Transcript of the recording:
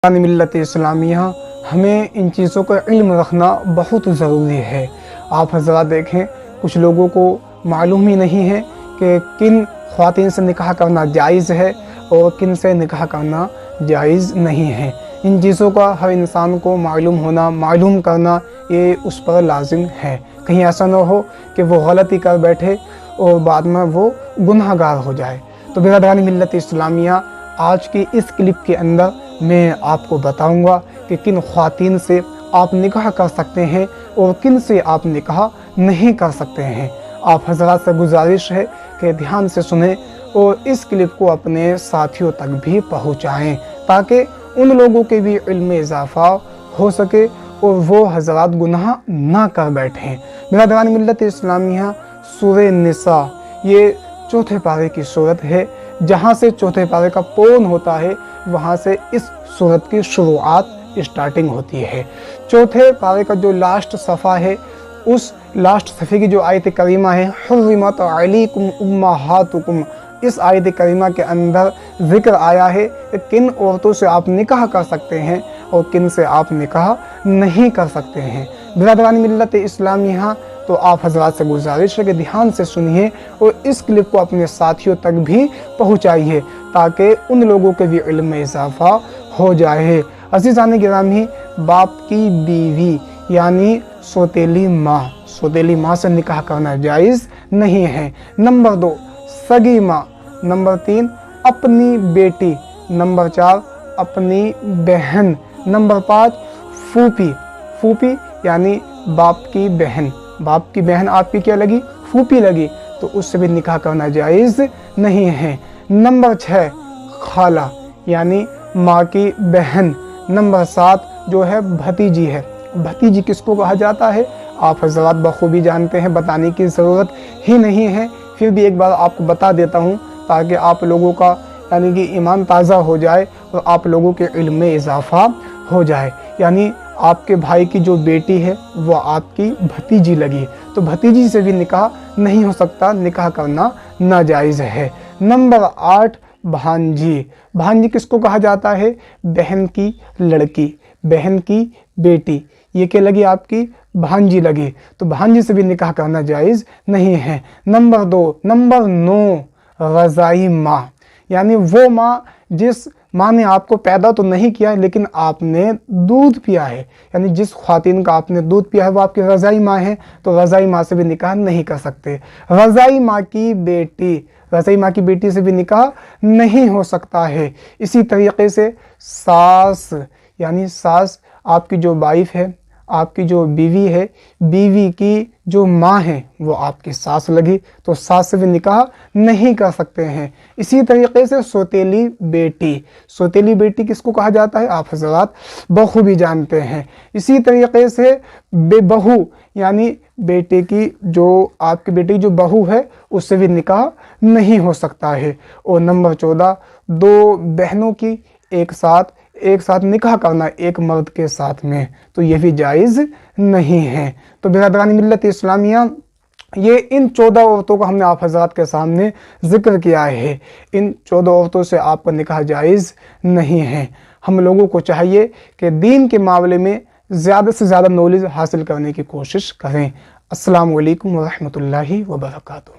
ملت اسلامیہ ہمیں ان چیزوں کا علم رکھنا بہت ضروری ہے۔ آپ حضرات دیکھیں، کچھ لوگوں کو معلوم ہی نہیں ہے کہ کن خواتین سے نکاح کرنا جائز ہے اور کن سے نکاح کرنا جائز نہیں ہے۔ ان چیزوں کا ہر انسان کو معلوم کرنا یہ اس پر لازم ہے۔ کہیں ایسا نہ ہو کہ وہ غلطی کر بیٹھے اور بعد میں وہ گناہ گار ہو جائے۔ تو برادران ملت اسلامیہ، آج کی اس کلپ کے اندر میں آپ کو بتاؤں گا کہ کن خواتین سے آپ نکاح کر سکتے ہیں اور کن سے آپ نکاح نہیں کر سکتے ہیں۔ آپ حضرات سے گزارش ہے کہ دھیان سے سنیں اور اس کلپ کو اپنے ساتھیوں تک بھی پہنچائیں تاکہ ان لوگوں کے بھی علم میں اضافہ ہو سکے اور وہ حضرات گناہ نہ کر بیٹھیں۔ برادران ملت اسلامیہ، سورہ نساء یہ چوتھے پارے کی سورت ہے۔ جہاں سے چوتھے پارے کا پون ہوتا ہے وہاں سے اس سورت کی شروعات اسٹارٹنگ ہوتی ہے۔ چوتھے پارے کا جو لاسٹ صفحہ ہے، اس لاسٹ صفحے کی جو آیت کریمہ ہے، حرمت علیکم امہاتکم، اس آیت کریمہ کے اندر ذکر آیا ہے کہ کن عورتوں سے آپ نکاح کر سکتے ہیں اور کن سے آپ نکاح نہیں کر سکتے ہیں۔ برادران ملت اسلامیہ، تو آپ حضرات سے گزارش ہے کہ دھیان سے سنیے اور اس کلپ کو اپنے ساتھیوں تک بھی پہنچائیے تاکہ ان لوگوں کے بھی علم میں اضافہ ہو جائے۔ عزیزان گرامی، باپ کی بیوی یعنی سوتیلی ماں سے نکاح کرنا جائز نہیں ہے۔ نمبر 2، سگی ماں۔ نمبر 3، اپنی بیٹی۔ نمبر 4، اپنی بہن۔ نمبر 5، پھوپھی یعنی باپ کی بہن۔ باپ کی بہن آپ کی کیا لگی؟ پھوپھی لگی، تو اس سے بھی نکاح کرنا جائز نہیں ہے۔ نمبر 6، خالہ یعنی ماں کی بہن۔ نمبر 7 جو ہے بھتیجی ہے۔ بھتیجی کس کو کہا جاتا ہے آپ حضرات بخوبی جانتے ہیں، بتانے کی ضرورت ہی نہیں ہے، پھر بھی ایک بار آپ کو بتا دیتا ہوں تاکہ آپ لوگوں کا یعنی کہ ایمان تازہ ہو جائے اور آپ لوگوں کے علم میں اضافہ ہو جائے۔ یعنی آپ کے بھائی کی جو بیٹی ہے وہ آپ کی بھتیجی لگی، تو بھتیجی سے بھی نکاح نہیں ہو سکتا، نکاح کرنا ناجائز ہے۔ نمبر 8، بھانجی۔ بھانجی کس کو کہا جاتا ہے؟ بہن کی لڑکی، بہن کی بیٹی، یہ کیا لگی آپ کی؟ بھانجی لگی، تو بھانجی سے بھی نکاح کرنا جائز نہیں ہے۔ نمبر 9، رضاعی ماں یعنی وہ ماں جس ماں نے آپ کو پیدا تو نہیں کیا لیکن آپ نے دودھ پیا ہے، یعنی جس خواتین کا آپ نے دودھ پیا ہے وہ آپ کی رضاعی ماں ہے، تو رضاعی ماں سے بھی نکاح نہیں کر سکتے۔ رضاعی ماں کی بیٹی، رضاعی ماں کی بیٹی سے بھی نکاح نہیں ہو سکتا ہے۔ اسی طریقے سے ساس یعنی ساس آپ کی جو وائف ہے، آپ کی جو بیوی ہے، بیوی کی جو ماں ہے وہ آپ کی ساس لگی، تو ساس سے بھی نکاح نہیں کر سکتے ہیں۔ اسی طریقے سے سوتیلی بیٹی، سوتیلی بیٹی کس کو کہا جاتا ہے آپ حضرات بخوبی جانتے ہیں۔ اسی طریقے سے بے بہو یعنی بیٹے کی جو آپ کی بیٹی کی جو بہو ہے اس سے بھی نکاح نہیں ہو سکتا ہے۔ اور نمبر 14، 2 بہنوں کی ایک ساتھ نکاح کرنا ایک مرد کے ساتھ میں، تو یہ بھی جائز نہیں ہے۔ تو برادران ملت اسلامیہ، یہ ان 14 عورتوں کو ہم نے آپ حضرات کے سامنے ذکر کیا ہے۔ ان 14 عورتوں سے آپ کا نکاح جائز نہیں ہے۔ ہم لوگوں کو چاہیے کہ دین کے معاملے میں زیادہ سے زیادہ نالج حاصل کرنے کی کوشش کریں۔ السلام علیکم ورحمۃ اللہ وبرکاتہ۔